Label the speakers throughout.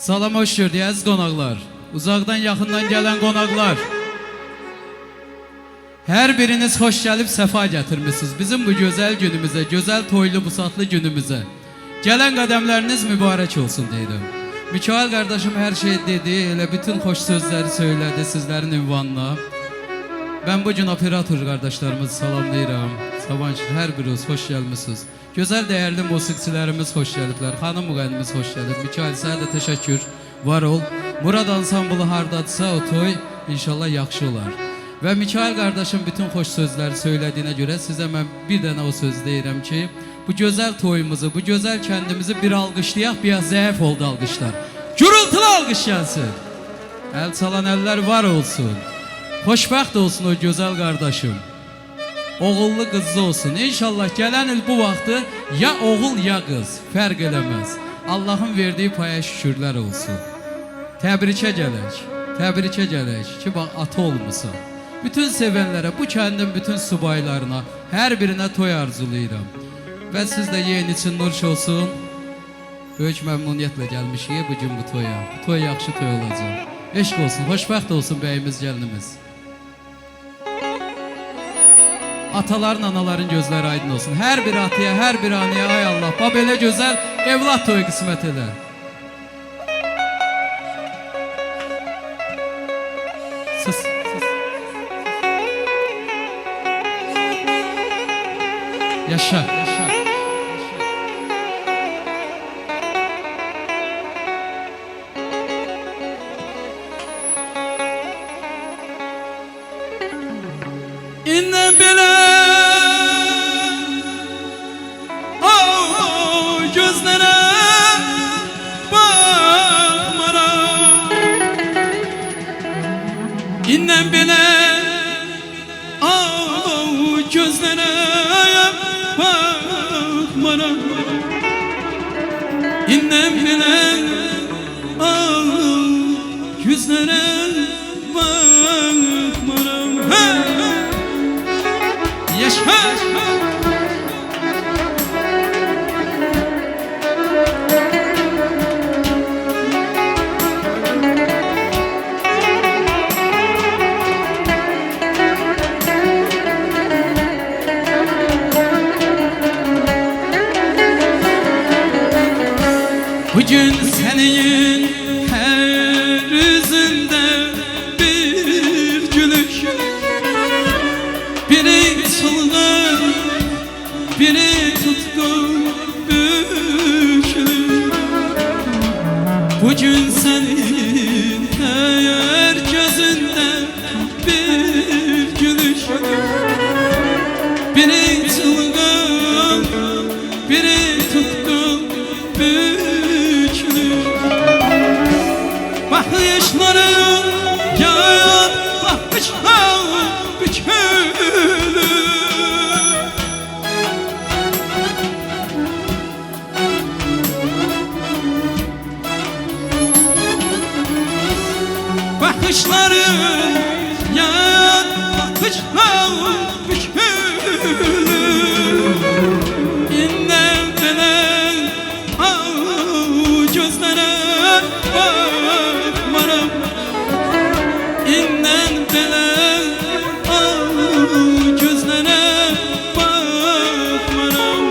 Speaker 1: Salam, hoş gördük əziz qonaqlar. Uzaqdan, yaxından gələn qonaqlar. Hər biriniz xoş gəlib səfa gətirmişsiniz bizim bu gözəl günümüzə, gözəl toylu busatlı günümüzə. Gələn qədəmləriniz mübarək olsun deyirəm. Mikail qardaşım hər şey dedi, elə bütün xoş sözləri söylədi sizlərin ünvanına. Ben bugün operator qardaşlarımızı salamlayıram. Sabancı hər biriniz xoş gəlmişsiniz. Gözəl dəyərli musiqiçilərimiz xoş gəliblər. Xanım müğənnimiz xoş gəlib. Mikail sənə də təşəkkür, var ol. Murad ansamblı hardadsa o toy inşallah yaxşı olar. Və Mikail qardaşım bütün xoş sözləri söylədiyinə görə sizə mən bir dənə o söz deyirəm ki, bu gözəl toyumuzu, bu gözəl kəndimizi bir alqışlayaq, biraz zəif oldu alqışlar. Gürültülü alqış gəlsin. Əl çalan əllər var olsun. Xoşbəxt olsun o gözəl qardaşım. Oğullu qızlı olsun. İnşallah gələn il bu vaxtı ya oğul ya qız fərq eləməz. Allah'ın verdiği paya şükürlər olsun. Təbrikə gələk. Təbrikə gələk ki bax ata olmusan. Bütün sevənlərə, bu kəndin bütün subaylarına, hər birinə toy arzulayıram. Və siz də yeyin için nuruş olsun. Böyük məmnuniyyətlə gəlmişik bu gün bu toya. Bu toy yaxşı toy olacaq. Eşq olsun, xoşbəxt olsun bəyimiz, gəlinimiz. Ataların, anaların gözləri aydın olsun. Hər bir ataya, hər bir anaya ay Allah, bax belə gözəl evlat toyu qismət elə. Sus. Yaşa. İnne bile o gözlere bakmaram. İnne bile o gözlere bakmaram. İnne bile o gözlere bakmaram. Yaşa! Bugün senin her yüzünde bir gülüş, biri çılgın, biri tutkun bükülür. Bugün senin her gözünde bir gülüş, biri çılgın, biri tutkun bükülür. Bakışların yağan, bakışların bükülür. Bakışların yağan, bakışların bükülür. İnnen belen gözlere bakmaram. İnnen belen gözlere bakmaram.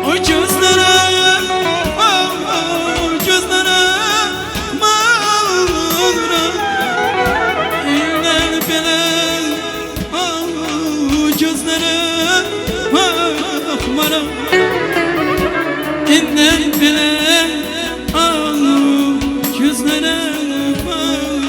Speaker 1: O gözlere, gözlere bakmaram. İnnen belen gözlere bakmaram. İnnen belen gözlere bakmaram.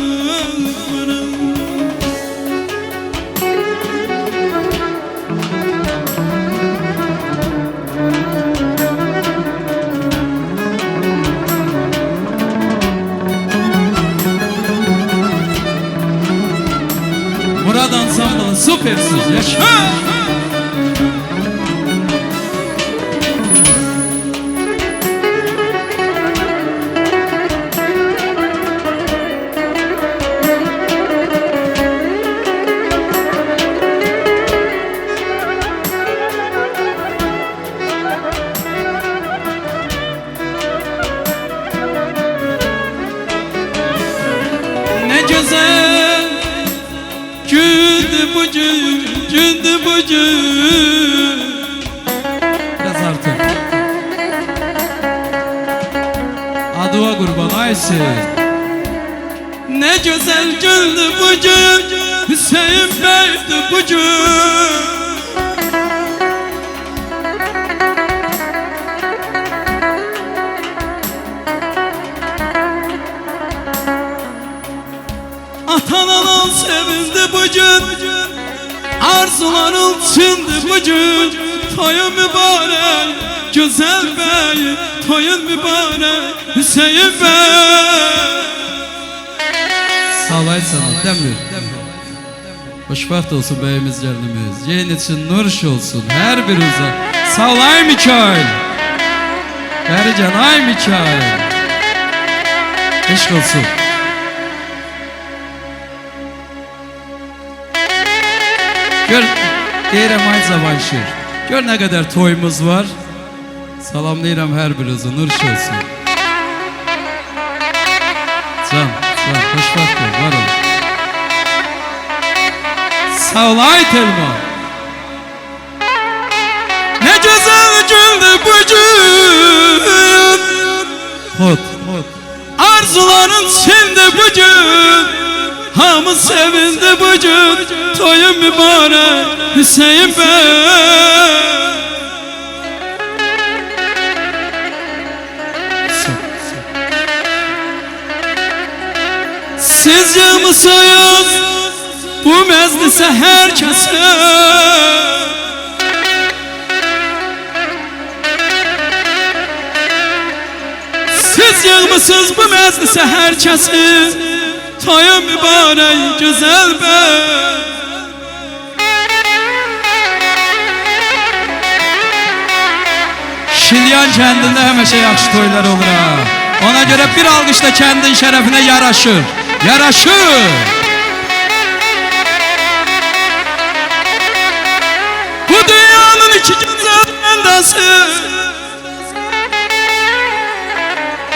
Speaker 1: Murad ansamblı süpersiniz. Yaşa! gün. Biraz artık. Adıva kurban aysiz. Ne güzel gündü bugün, Hüseyin Bey'di bugün. Atanan sevindi bugün, arzuların içindi bugün. Toyun mübarek, güzel bey, toyun mübarek, Hüseyin Bey. Salay sana demir. Hoşbaht olsun beyimiz gelinimiz. Yeğen için nuruş olsun her birinize. Salay Mikail. Bercan ay Mikail. Eşk olsun. Gör, deyirəm ay Zavanşir. Gör ne kadar toyumuz var. Salamlayıram her birinizi, nuruş olsun. Can, hoşbaht ol, var ol. Sağ ol ay Telma. Ne güzel gündü bugün. Hot. Arzuların içinde bugün. Hamı sevindi bugün. Toyun mübarek Hüseyin Bey. Siz mısınız bu meclise herkese? Siz yığmışsınız bu meclise herkesi. Toyun mübarek güzel bey. Şilyan kendinde həmişə yaxşı toylar olur ha. Ona göre bir alkış da kendin şerefine yaraşır. Yaraşır. Bu dünyanın iki güzel bendesi.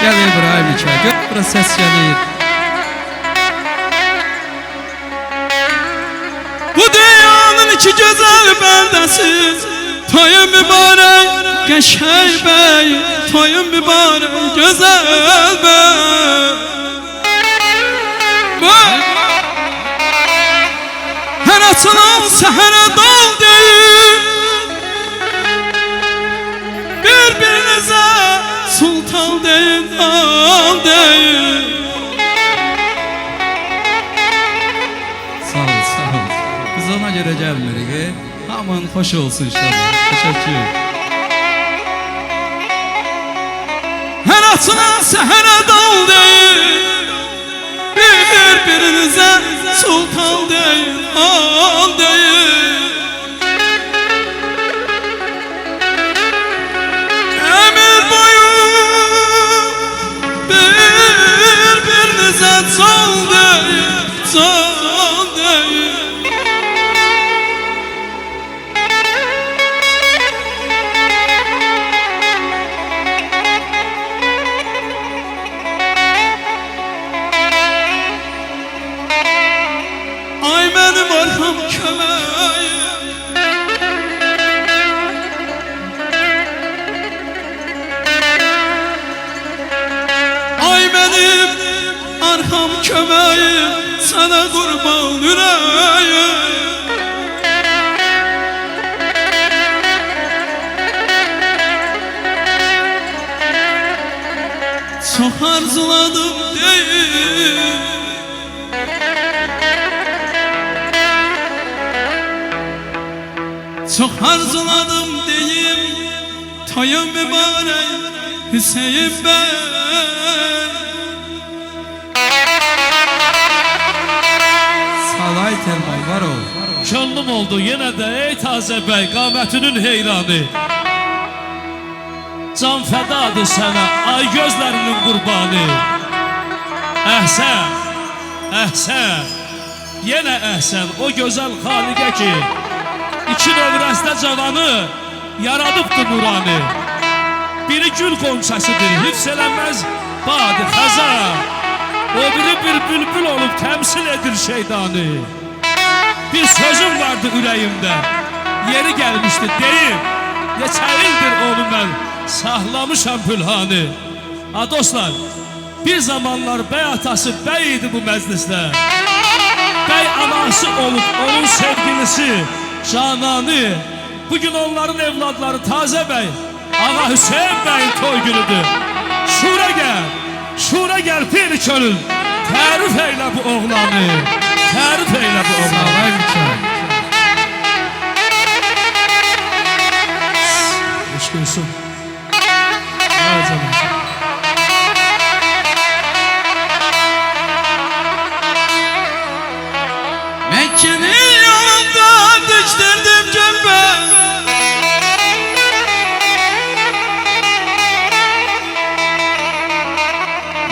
Speaker 1: Gel İbrahim içe. Gör burası ses gelir. Bu dünyanın iki güzel bendesi. Toyun mübarek Qəşəng bey, toyun mübarek güzel bey. Her açılan səhərə dal deyir. Birbirinize sultan deyin, al deyin. Sağ ol. Biz ona göre gelmirik. Aman hoş olsun inşallah. Teşekkür. Her açılan səhərə dal deyin. Birbirinize sultan deyin, al deyin. Ömür boyu birbirinize sal deyin, sal deyin. Ay benim arham kömeğim. Ay benim arham kömeğim, sana kurban yüreğim. Çok arzuladım değil. Çok arzuladım deyim, toyun mübarek Hüseyin Bey. Salay Telma, var ol.
Speaker 2: Könlüm oldu yine de ey taze bey, qametinin heyranı. Can fədadır sənə, ay gözlərinin qurbanı. Əhsən, əhsən, yenə əhsən o gözəl xaliqə ki, İki növrəsdə cavanı yaradıbdır nuranı. Biri gül qonçasıdır, hifz eləməz badı xəzan. O biri bir bülbül olub təmsil edir şeydanı. Bir sözüm vardı ürəyimdə, yeri gelmişti deyim. Neçə ildir onu mən saxlamışam pülhanı. Ha dostlar, bir zamanlar bəy atası bəy idi bu məclisdə. Bəy anası olub, onun sevgilisi, cananı. Bugün onların evladları Tazə bəy, Ağa Hüseyin bəyin toy günüdür. Şura gəl pir könül. Tərif eylə bu oğlanı, tərif eylə bu oğlanı.
Speaker 1: Sağ ol Mikail.
Speaker 2: Eşkülsün. Ay canım.
Speaker 1: Mekke'nin yolunda diştirdim cömbe.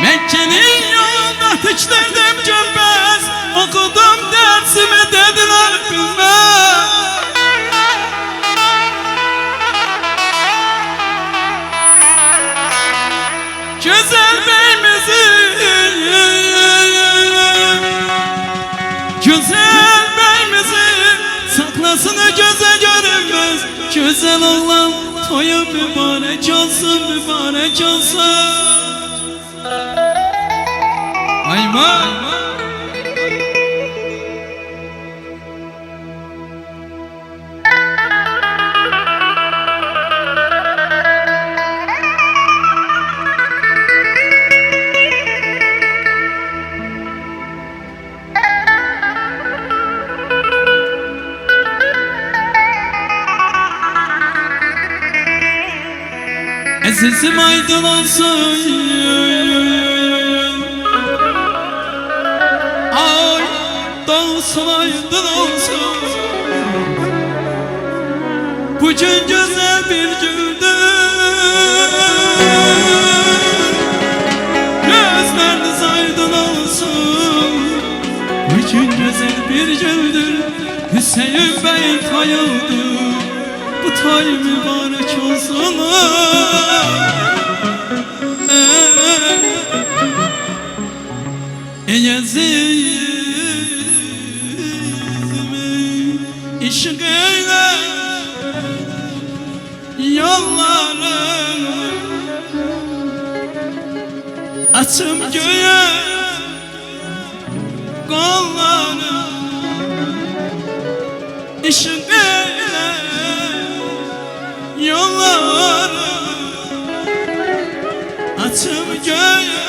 Speaker 1: Mekke'nin yolunda diştirdim cömbez. Okudum dersimi dediler bilmem. Güzel beyimizin, güzel beyimizin saklasını göze görünmez. Güzel oğlan toyu mübarek olsun, mübarek olsun. Ayma. Sesim aydın olsun, ay doğsun aydın olsun. Bugün güzel bir gündür, gözleriniz aydın olsun. Bugün güzel bir gündür, Hüseyin Bey'in toyudur. Bu toy mübarek olsun. Yazımı işık eyle yollarını, açım göğe kollarını, işık eyle yollarını, açım göğe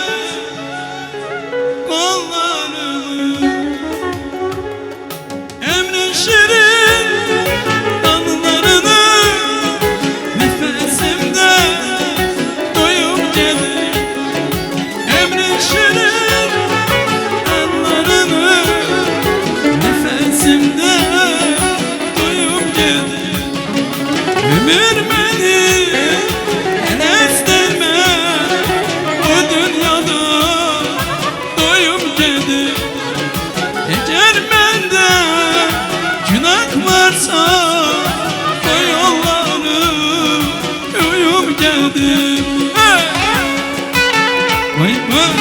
Speaker 1: kollarını. Emrin şirin anılarını nefesimde doyup gelir. Emrin şirin anılarını nefesimde doyup gelir. Ömür beni estirme bu dünyada doyup gelir. Eğer bende günah varsa o yolları uyup geldim. Vay vay.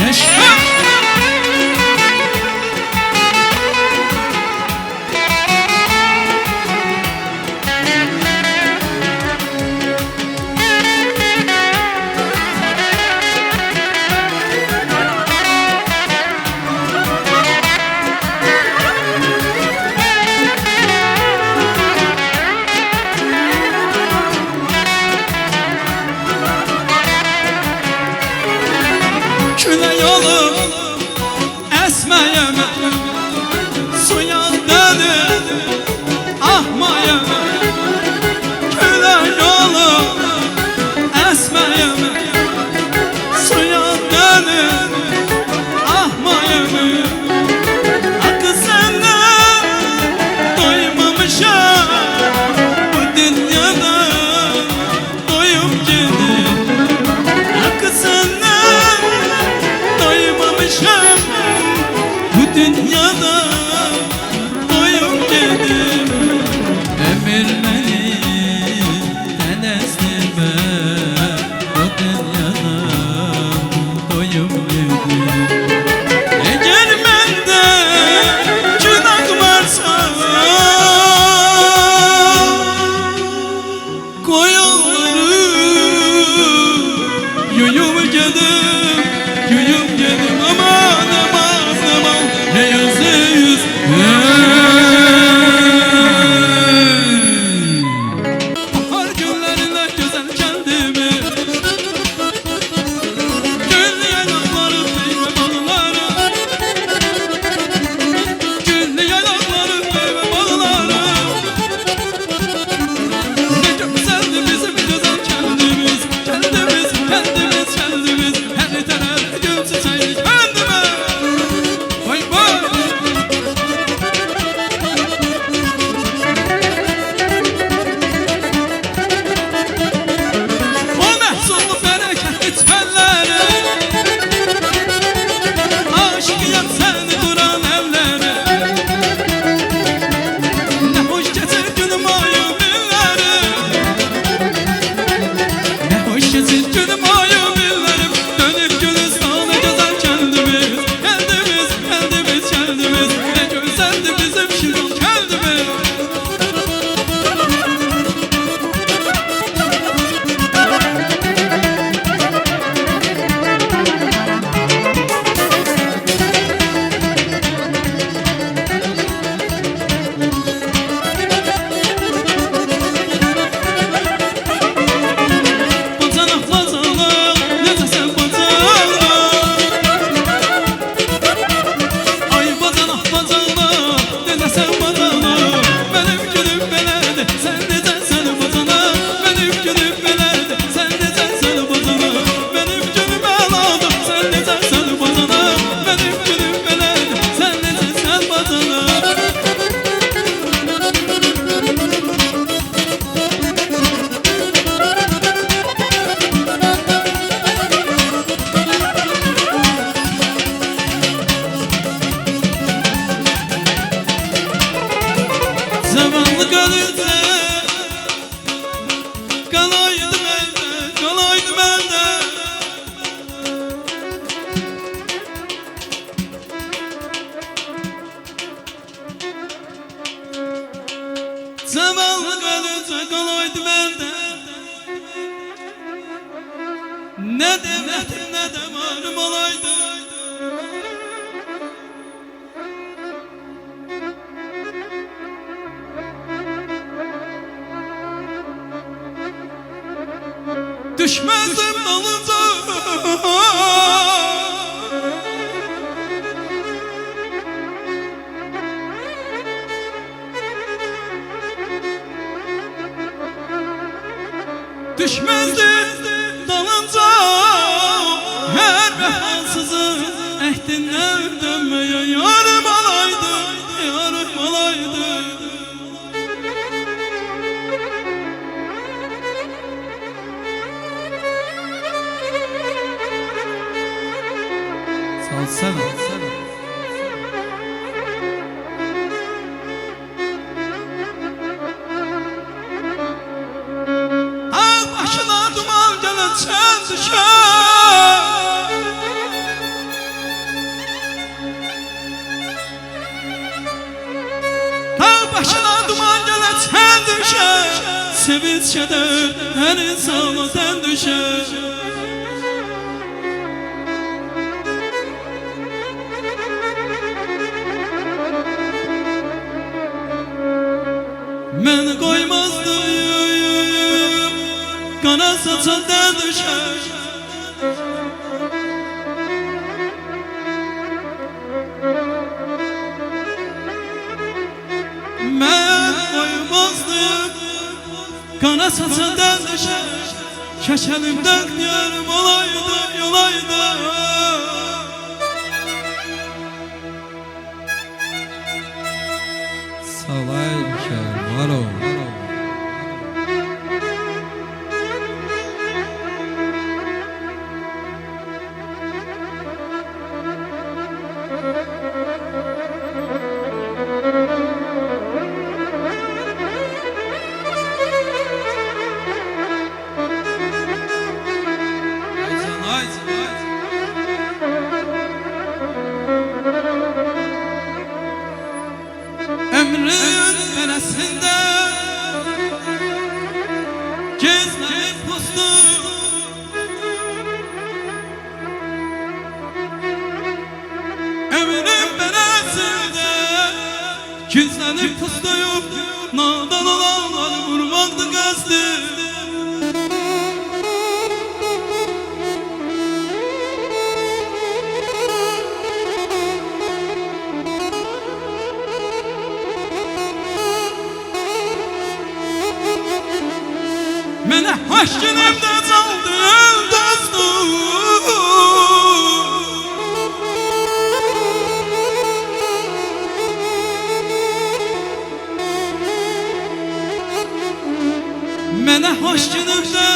Speaker 1: Yaşa. zavallı kalınca kalaydı bende. Ne devletim ne de varım olaydı. Düşmezdim dalınca. Düşmezdim dalınca. Her vefasızın ehdinden dönmeye yarım olaydı, yarım olaydı. Salsana. Al başına duman gelen sen düşer. Al başına duman gelen sen düşer. Sevinç keder her insana sen düşer. Beni koymazdım kana saçından düşer. Ben koymazdım kana saçından düşer. Şaşelimden yarım olaydı, yolaydı. Salay Kemal. Ömrün beresinde gezmek puslu. Ömrün beresinde gizlenip pusluyum. Nadan olanlar vurmaktı gözlü. Mene hoş günümde çaldı dostum. Mene hoş günümde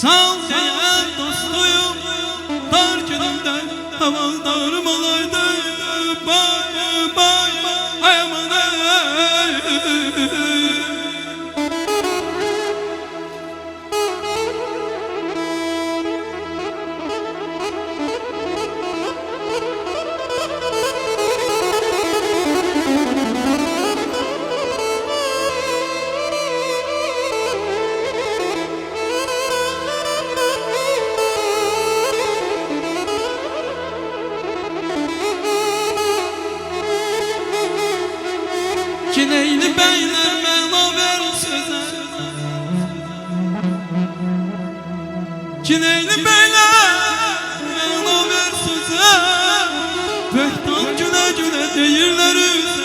Speaker 1: çaldı dostum. Dar günümde havaldarım olaydı. Bay bay ay aman ay. Kineyli beyler mela ver söze. Kineyli beyler mela ver söze. Behtan güle güle deyirler üze.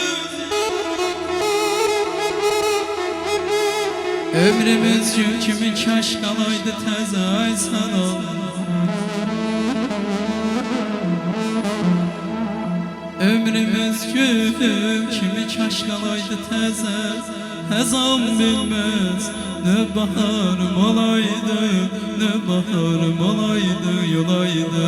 Speaker 1: Ömrümüz kimi kaş kalaydı teze ay sana. Ömrümüz gülüm kimi kaş kalaydı teze. Hezam bilmez ne baharım olaydı, ne baharım olaydı, yolaydı.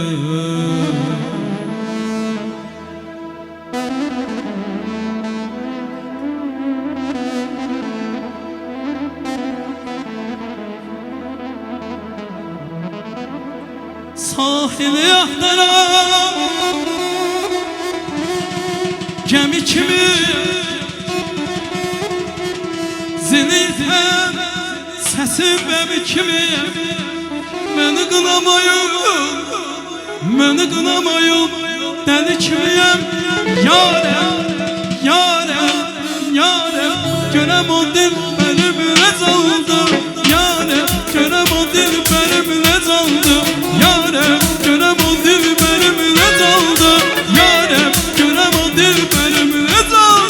Speaker 1: Sahili aktaran gemi kimi Zilitəm səsim bəbi kimi Məni qınamayın, məni qınamayın Dəli kimiyəm yarəm, yarəm, yarəm Görəm o dil benim ürəc aldı Yarəm, görəm o dil benim ürəc aldı Yarəm, görəm o dil benim ürəc aldı Yarəm, görəm o dil benim ürəc aldı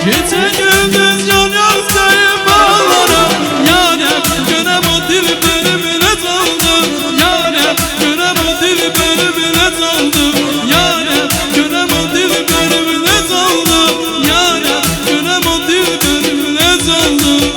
Speaker 1: Gece gündüz can yazdayım bağlara Yarem görem o dil benim ile çaldı Yarem görem o dil benim ile çaldı Yarem görem o dil benim ile çaldı Yarem görem o dil benim ile çaldı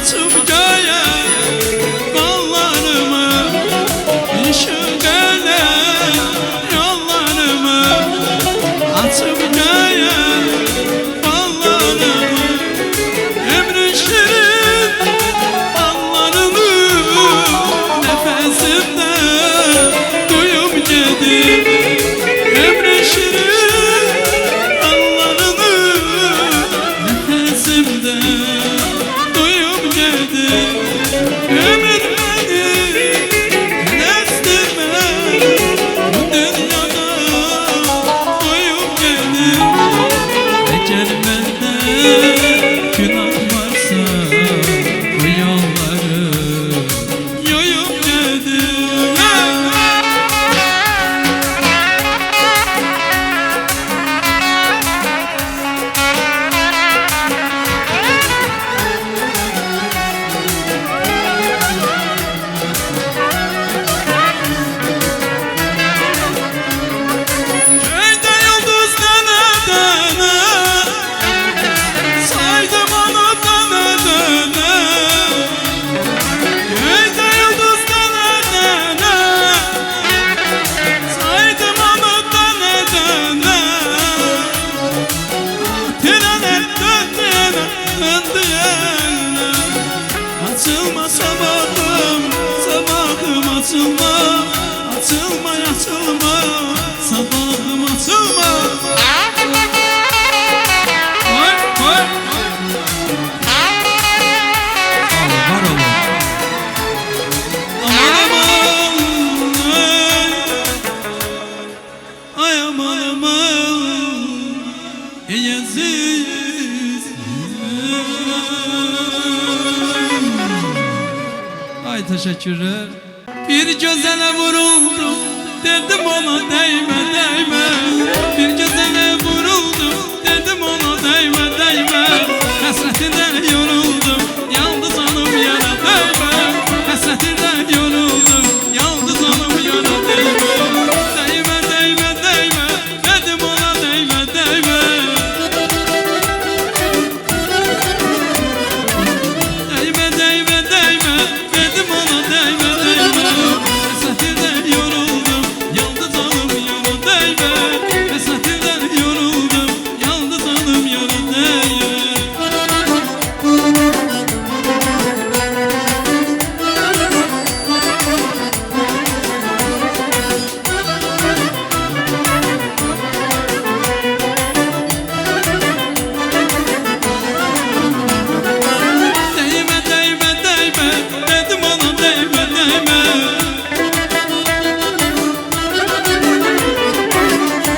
Speaker 1: açıp göğe kollarımı, ışık ele yollarımı, açıp göğe kollarımı, ömrün şirin anlarını nefesimde duyup gedim. Ömrün şirin anlarını nefesimde duyup gedim. Ömür beni estirme bu dünyada duyup gedim. Eğer bende günah varsa bu yolları yoyup gedim. Köyde yıldız dene dene, saydım onu dene dene. Köyde yıldız dene dene, saydım onu dene dene. Trene döndüğüne döndüğüne, açılma sabahım sabahım açılma, açılma açılma sabahım açılma. Koy koy. Var olun. Aman aman ay aman aman Yazız. Ay teşekkürler. Bir gözele vuruldum, dedim ona değme değme. Bir gözele vuruldum, dedim ona değme değme. Hasretinden yoruldum, yalnız hanım yara değme. Hasretinden yoruldum, yalnız hanım yara değme. Değme değme değme, dedim ona değme değme. Değme değme değme, dedim ona değme değme. Hasretinden yoruldum, yalnız hanım yara değme. Hasretinden yoruldum, yalnız hanım yara değme. Değme değme değme, dedim ona değme değme.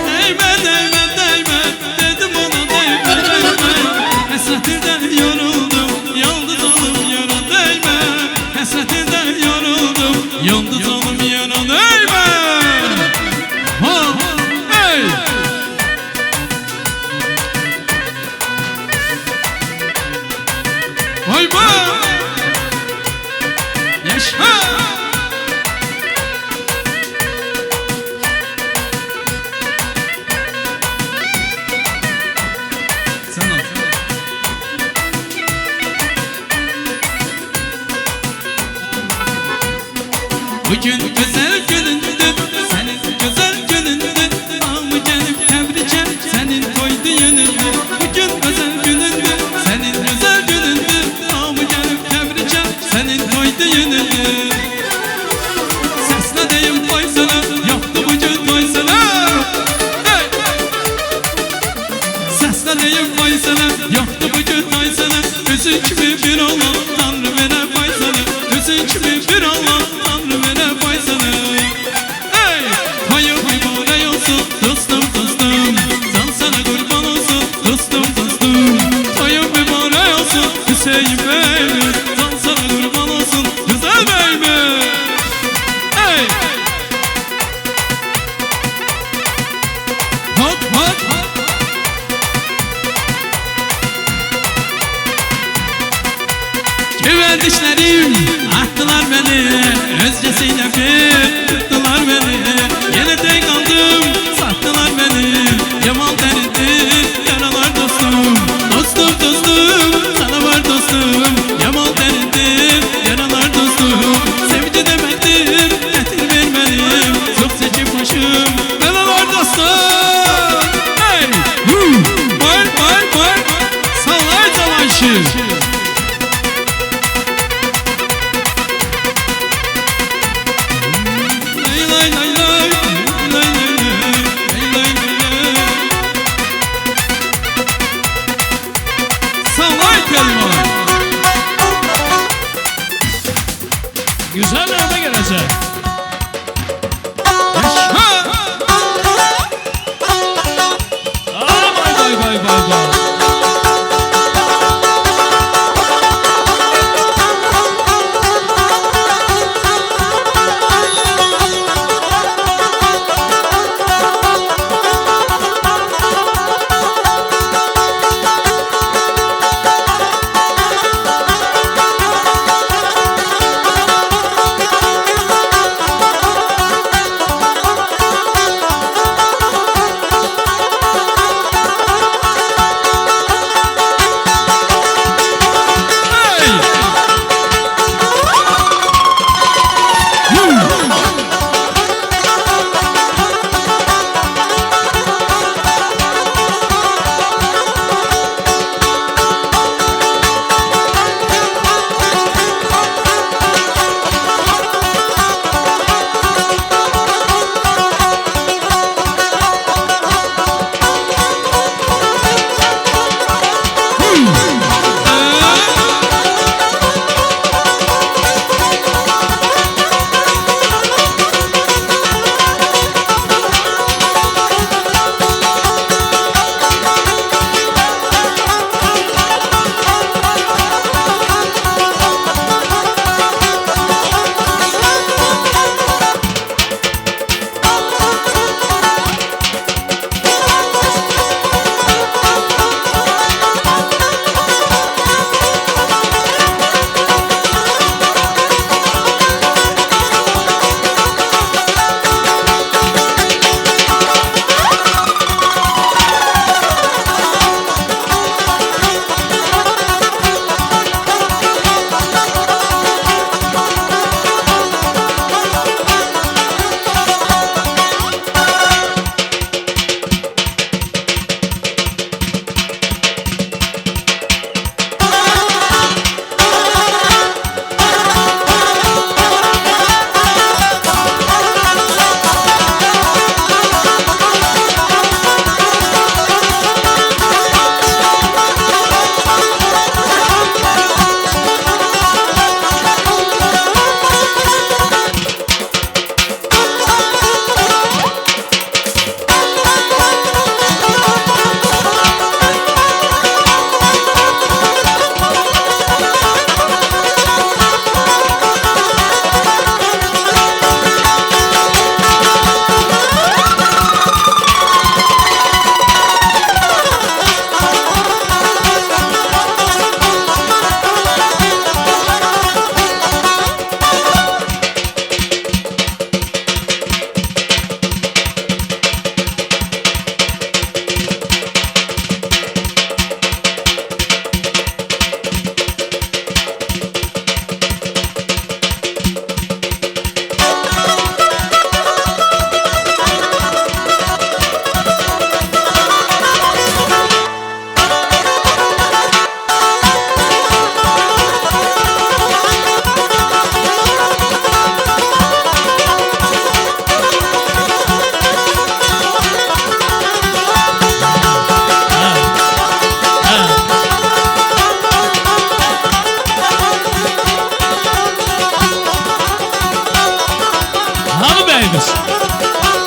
Speaker 1: Değme değme değme, dedim ona değme değme. Hasretinden yoruldum, yalnız hanım yara değme. Hasretinden yoruldum, yalnız hanım yara değme. Ha, hey! Vay be! Yaşa! Sen ol. Bugün güzel günündü, senin güzel günündü. Ağımı gelip tebrikler, senin toydu yönündü. Bugün özel günündü, senin güzel günündü. Ağımı gelip tebrikler, senin toydu yönündü. Sesle deyim koy sana, yoktu vücut koy sana. Hey! Sesle deyim koy sana, yoktu vücut koy sana. Gözün kimi bir olan, Tanrı vere pay sana. Gözün kimi bir olan, Tanrı vere pay sana. Hey! Hayır mübarek olsun, dostum dostum. Can sana kurban olsun, dostum dostum. Hayır mübarek olsun, Hüseyin bey. Can sana kurban olsun, güzel bey mi? Hey! Hop hop hop. Güvendişlerim attılar beni, özcesiyle bir tuttular beni. Yeniden kaldım, sattılar beni. Yamal derdi, yaralar dostum. Dostum dostum, sana var dostum. Yamal derdi.
Speaker 2: kişi. Güzel nerede gelecek? Vay vay vay vay.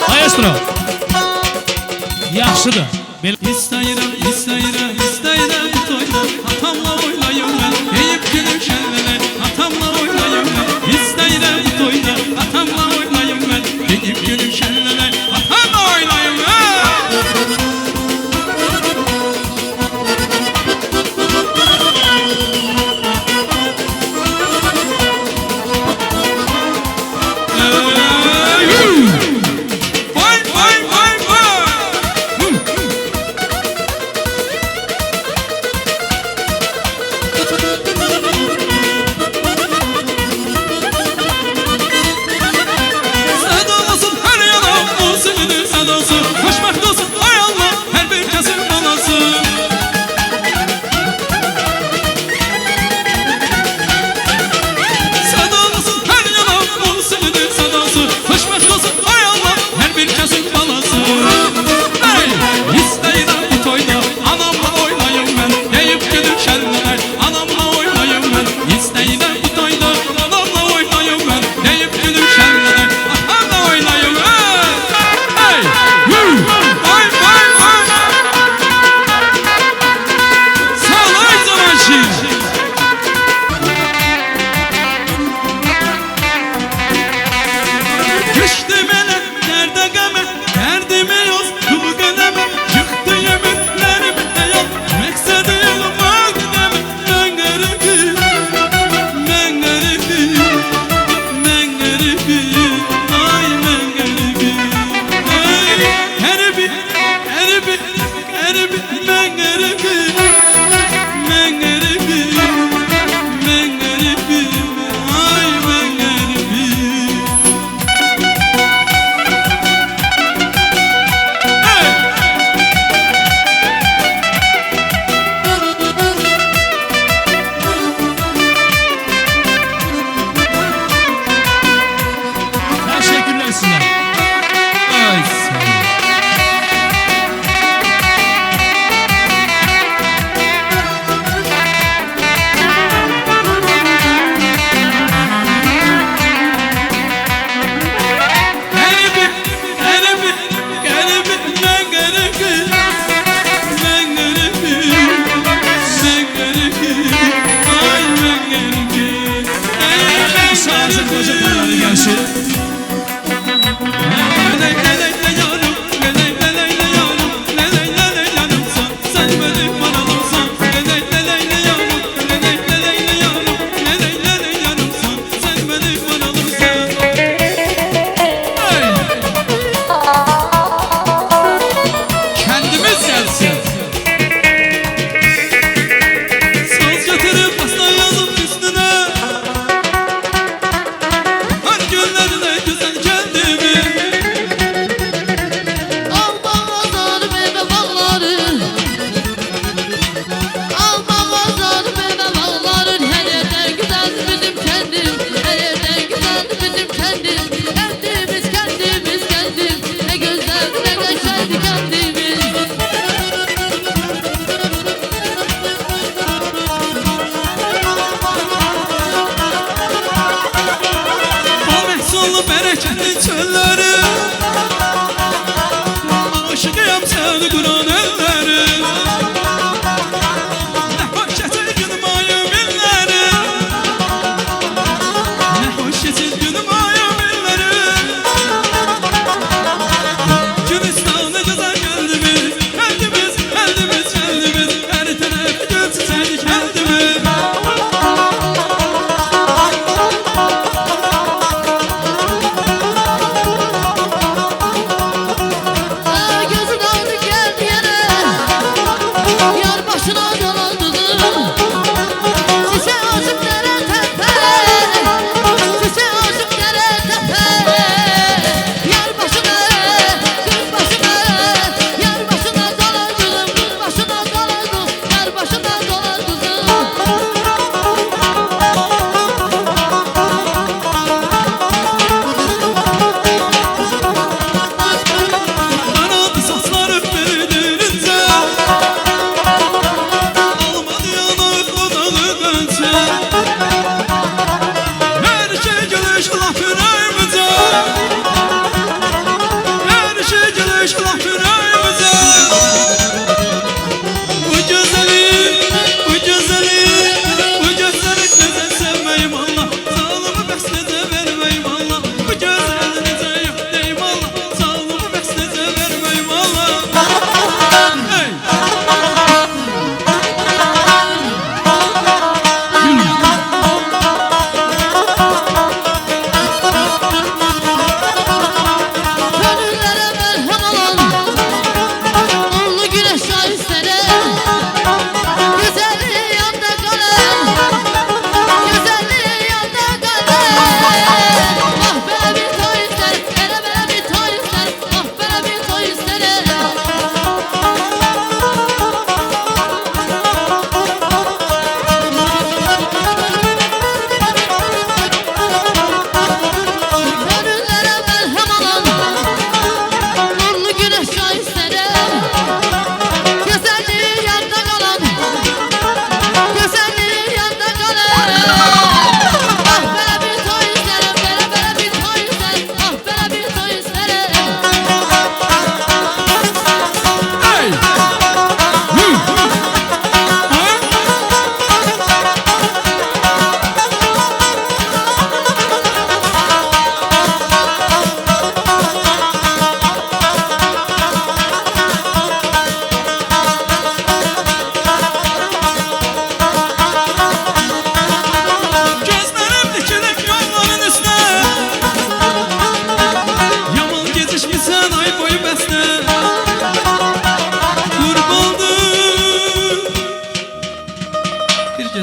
Speaker 1: Maestro.
Speaker 2: Yaxşıdır. Belə
Speaker 1: İstəyirəm, istəyirəm, istəyirəm toyda atamla oynayım mən, deyib gülüm şənlələ atamla oynayım mən. İstəyirəm toyda atamla oynayım mən, deyib gülüm şənlələ atamla oynayım mən. Vay vay vay vay.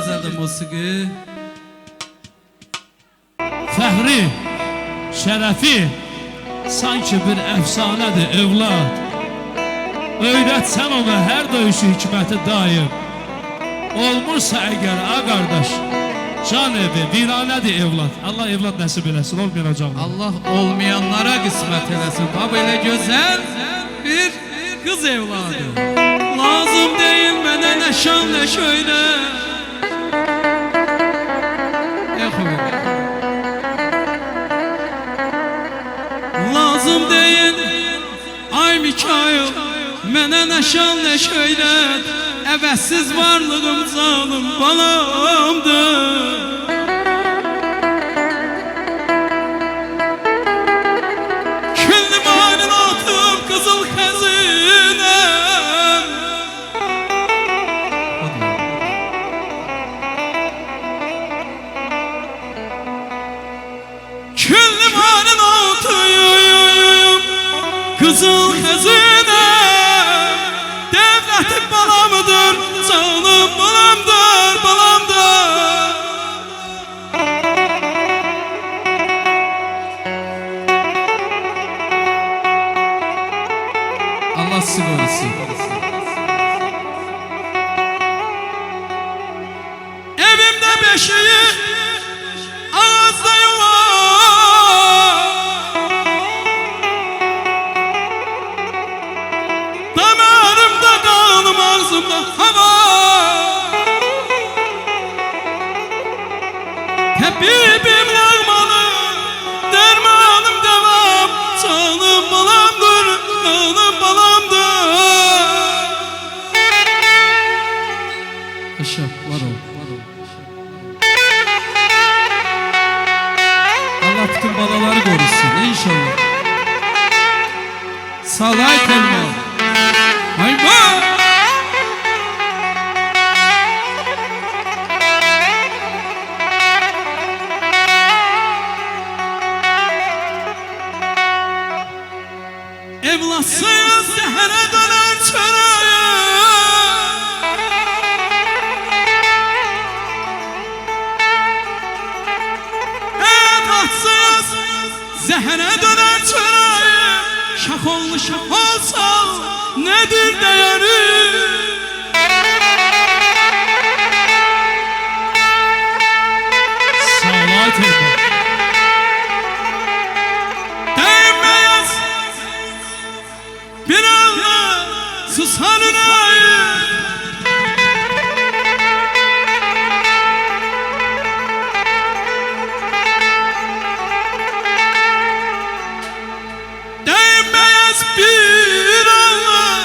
Speaker 1: gözəl də musiqi.
Speaker 2: Fəxri, şərəfi sanki bir əfsanədir evlad. Öyrətsən ona hər döyüşü hikməti daim. Olmursa əgər a qardaş, can evi, viranədir evlad. Allah evlad nəsib eləsin, olmayacaq.
Speaker 1: Allah olmayanlara qismət eləsin. Bax belə gözəl bir qız evladı. Lazım deyil mənə nə şan nə şöyle. Lazım deyil ay Mikail mənə nə şan nə şöyle. Əvəzsiz varlığım canım balamdır. Kızıl xəzinə devlətin balamıdır, canım balamdır, balamdır. Allah sizi qorusun. Evimdə beşiyi ağızda yuva, ağzımda hava, Habibim yağmalı, dermanım devam. Canım balamdır, canım balamdır. Aşağı var ol, var ol. Allah bütün balaları korusun inşallah. Salay kelime. Hayvan. Evlatsız zəhərə dönər çörəyə, evlatsız zəhərə dönər çörəyə. Şax olmuş şax olsa nedir dəyəri? Salat edin. Bir Allah susar ünayı, değmez bir Allah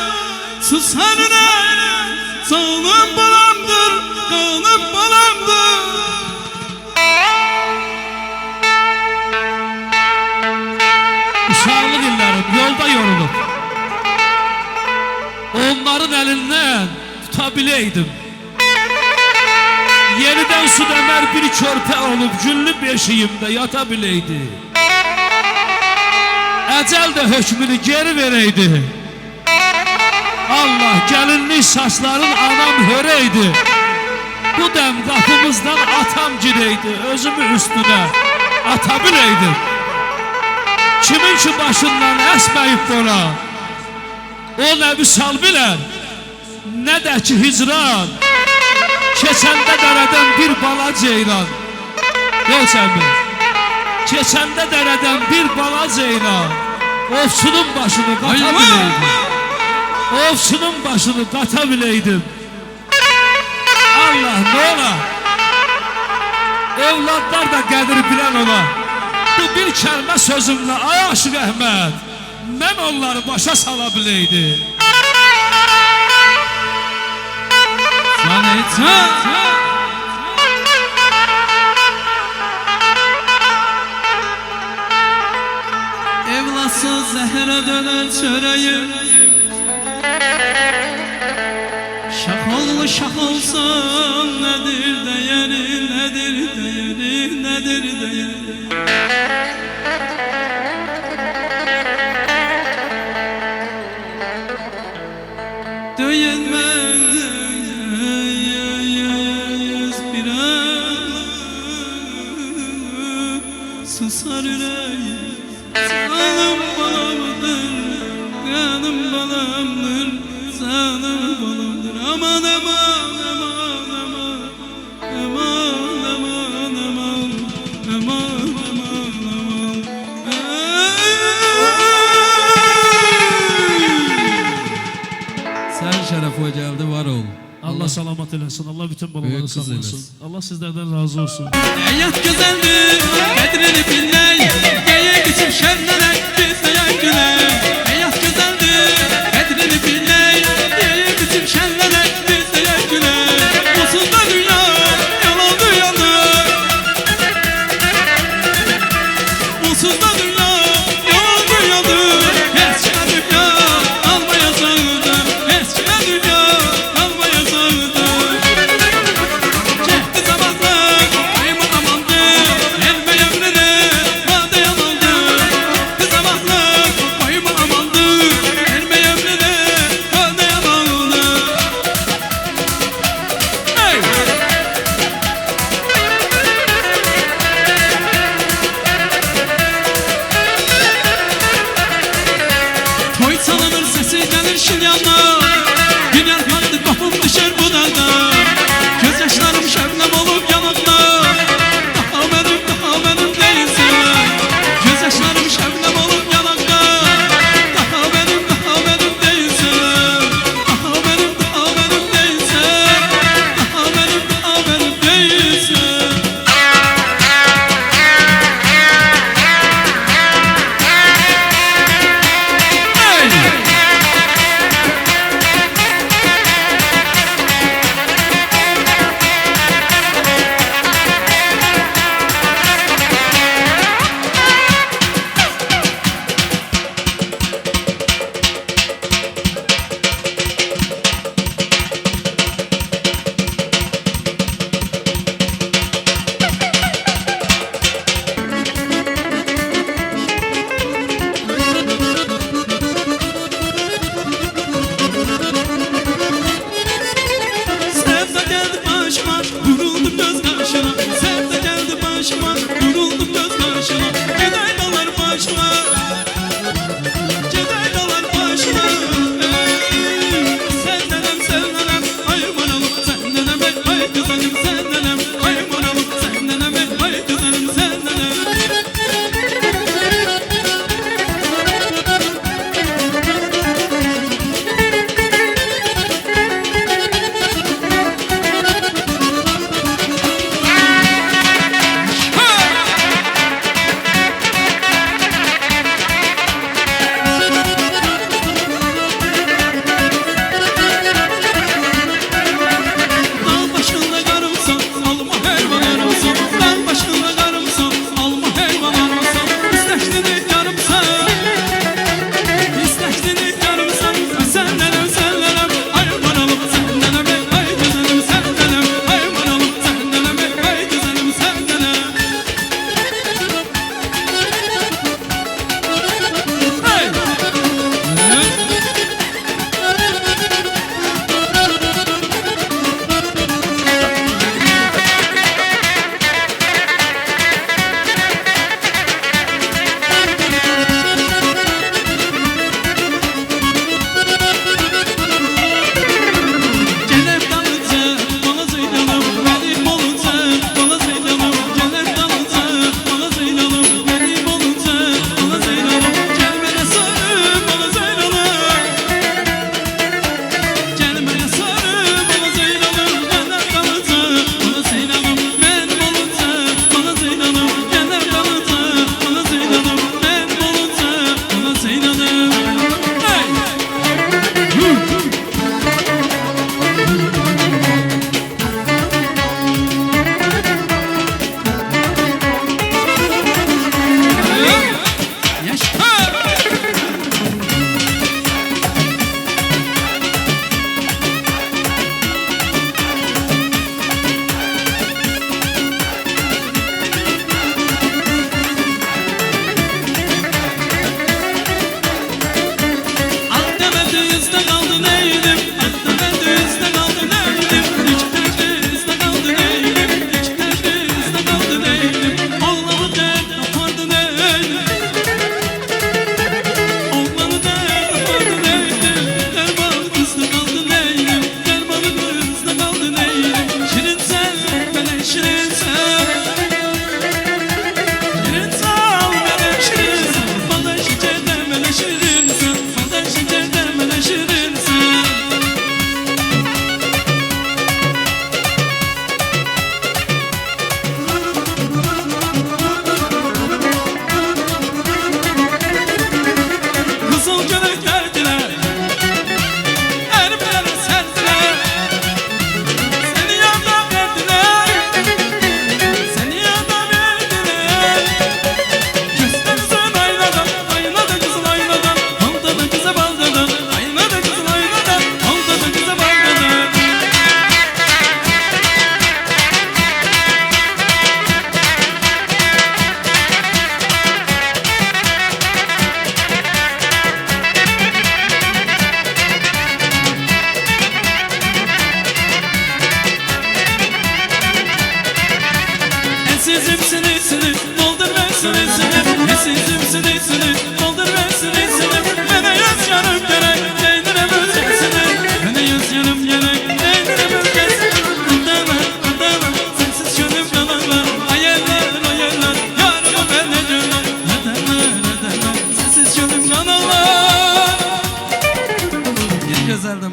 Speaker 1: susar ünayı. Canım balamdır, kanım balamdır.
Speaker 2: Uşaqlıq illərim yolda yorulup onların elinden tutabileydim. Yeniden su demer bir körpe olup güllü beşiğimde yatabileydi. Ecel de hükmünü geri vereydi. Allah gelinlik saçların anam höreydi. Bu dem kapımızdan atam gireydi, özümü üstüne atabileydim. Kimin ki başından esmeyip bana, o nə vüsal bilər, nə də ki hicran. Keçəndə dərədən bir bala ceylan. Yox səmi, keçəndə dərədən bir bala ceylan. Ovçunun başını qata bileydim. Ovçunun başını qata bileydim. Allah nə ola, evladlar da qədir bilən ola. Bu bir kəlmə sözümlə ay Aşıq Əhməd, mən onları başa sala bileydim.
Speaker 1: Can etsən evlatsız zəhərə dönər çörəyim. Şax olmuş şax olsan nədir dəyəri, nədir dəyəri, nədir dəyəri? Döyünmez susar yüreğim. Canım balamdır, canım balamdır, canım balamdır. Aman aman aman aman, aman aman aman, aman aman aman. Sen şeref o geldi, var ol.
Speaker 2: Allah salamat eləsin. Allah bütün babaları
Speaker 1: Büyük kız
Speaker 2: sağlasın.
Speaker 1: eləsin.
Speaker 2: Allah sizlerden razı olsun.
Speaker 1: Hayat güzeldir, kadrini bilmey. Geyik içim şenlenek, bizleyek güler. Hayat güzeldir, kadrini bilmey. Geyik içim şenlenek, bizleyek güler. Olsun da dünya, yalan dünyadır. Olsun da dünya, yalan dünyadır. Eskine dünya, almayacağıdır. Eskine dünya, almayacağıdır. Çekti zamanlar, kayma amandı. Elme emrine, vade yalandı. Bir zaman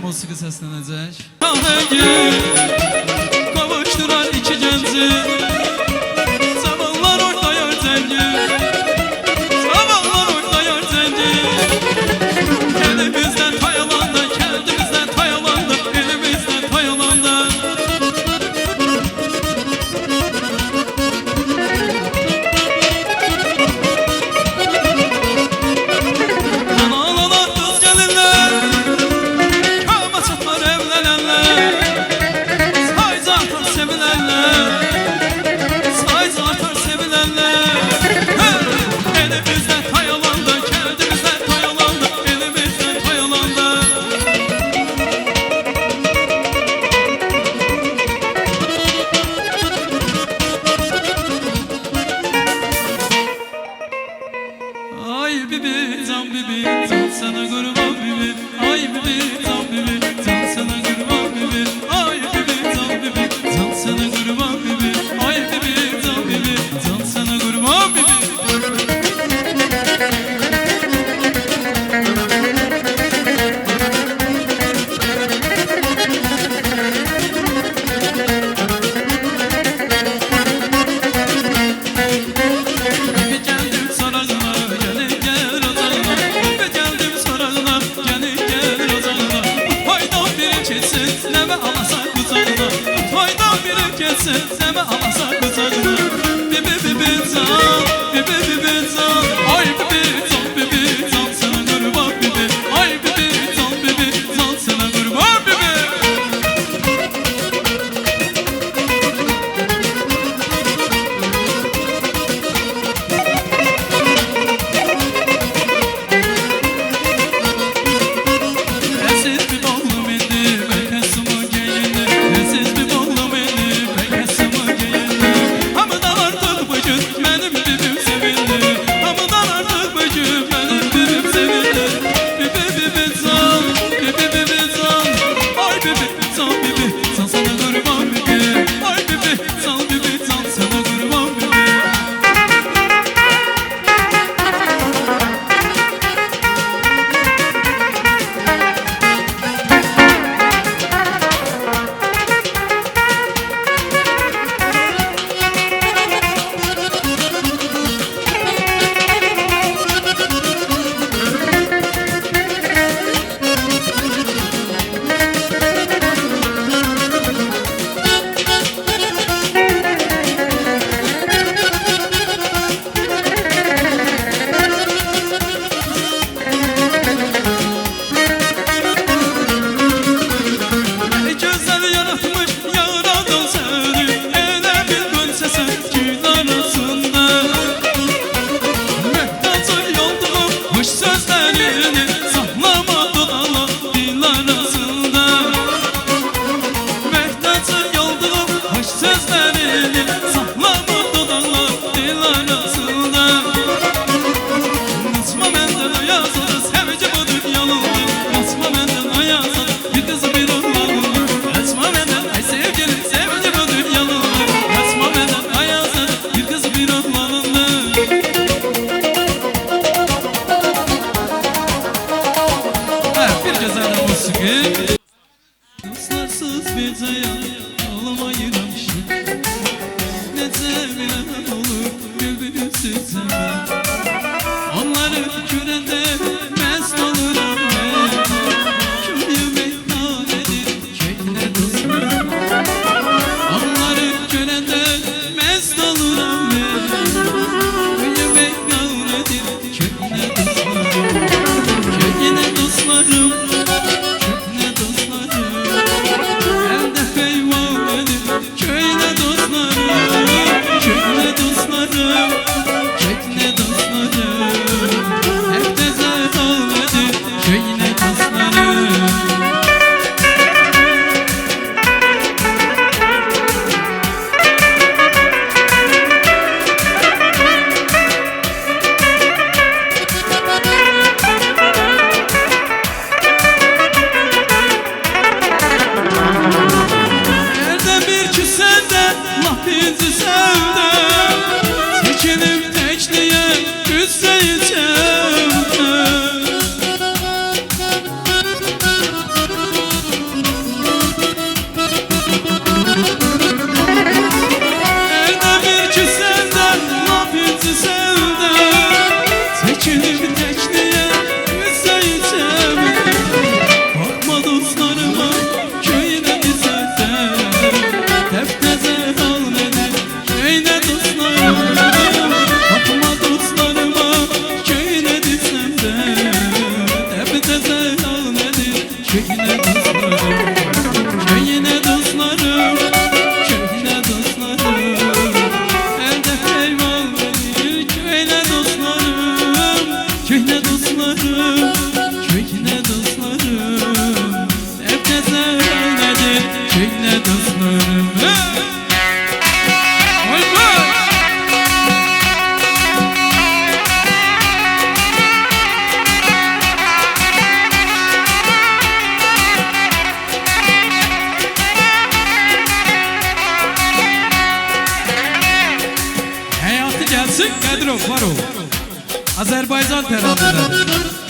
Speaker 1: musiqi səslənəcək. Kavuşdurar iki genci, zavallar ortaya cengi, zavallar ortaya cengi. Elimizden tayalanda, kendimizden tayalanda, elimizden tayalanda. Analana kız gelinler, kâma çatlar evlenenler, sayca atar sevilenler, sayca atar sevilenler. Elimizden tayalanda, kendimizden tayalanda, elimizden tayalanda. Ay bibi, can bibi, can sana kurban bibi. Ay bibi, can bibi, can sana kurban bibi. Ay bibi, can bibi, can sana kurban bibi. Ay bibi, can bibi, can sana kurban bibi. Bir geldim sorağına, gelin gel ocağına. Bir geldim sorağına, gelin gel ocağına. Haydan biri kesin, neme alasa kucağına. Haydan biri kesin, neme alasa kucağına. Bibi bibi can, bibi bibi can. Ay bibi can, bibi can sana kurban bibi. Ay bibi can, bibi can sana kurban bibi. Esiz bir oğlum indi, bekasımı giyindi. Esiz bir oğlum indi, bekasımı giyindi. Hamıdan artık bugün benim bibim sevindi. Hamıdan artık bugün benim bibim sevindi. Bibi bibi can, bibi bibi can. Ay bibi can, bibi can sana kurban bibi. Ay bibi can, bibi can sana kurban bibi. Güzel yaratmış yaradan seni. Ele bir gönsesin gün arasında. Mehtaç'ın yolduğum hoş sözlerini saklamadı Allah dil arasında. Mehtaç'ın yolduğum hoş sözlerini saklamadı Allah dil arasında. Nasma benden ayazır, sevci bu dünyalıdır. Nasma benden ayazır, bir kızı bir oğlandır. Nasma benden ay sevgili, sevci bu dünyalıdır. Nasma benden ayazır, bir kızı bir oğlandır. Evet, bir güzel de musiki. Doslarsız bir hayal alamayıram şimdi. Nece bilen olur bülbülsüz hemen. Onları görende mest oluram ben. Köyü meyhanedir, köyüne dostlarım. Onları görende mest oluram ben. Köyü meyhanedir, köyüne dostlarım. Köyüne dostlarım, köyüne dostlarım. Elde peyvanedir, köyüne dostlarım. Köyüne dostlarım. Qədirov, var ol. Azərbaycan təranələri.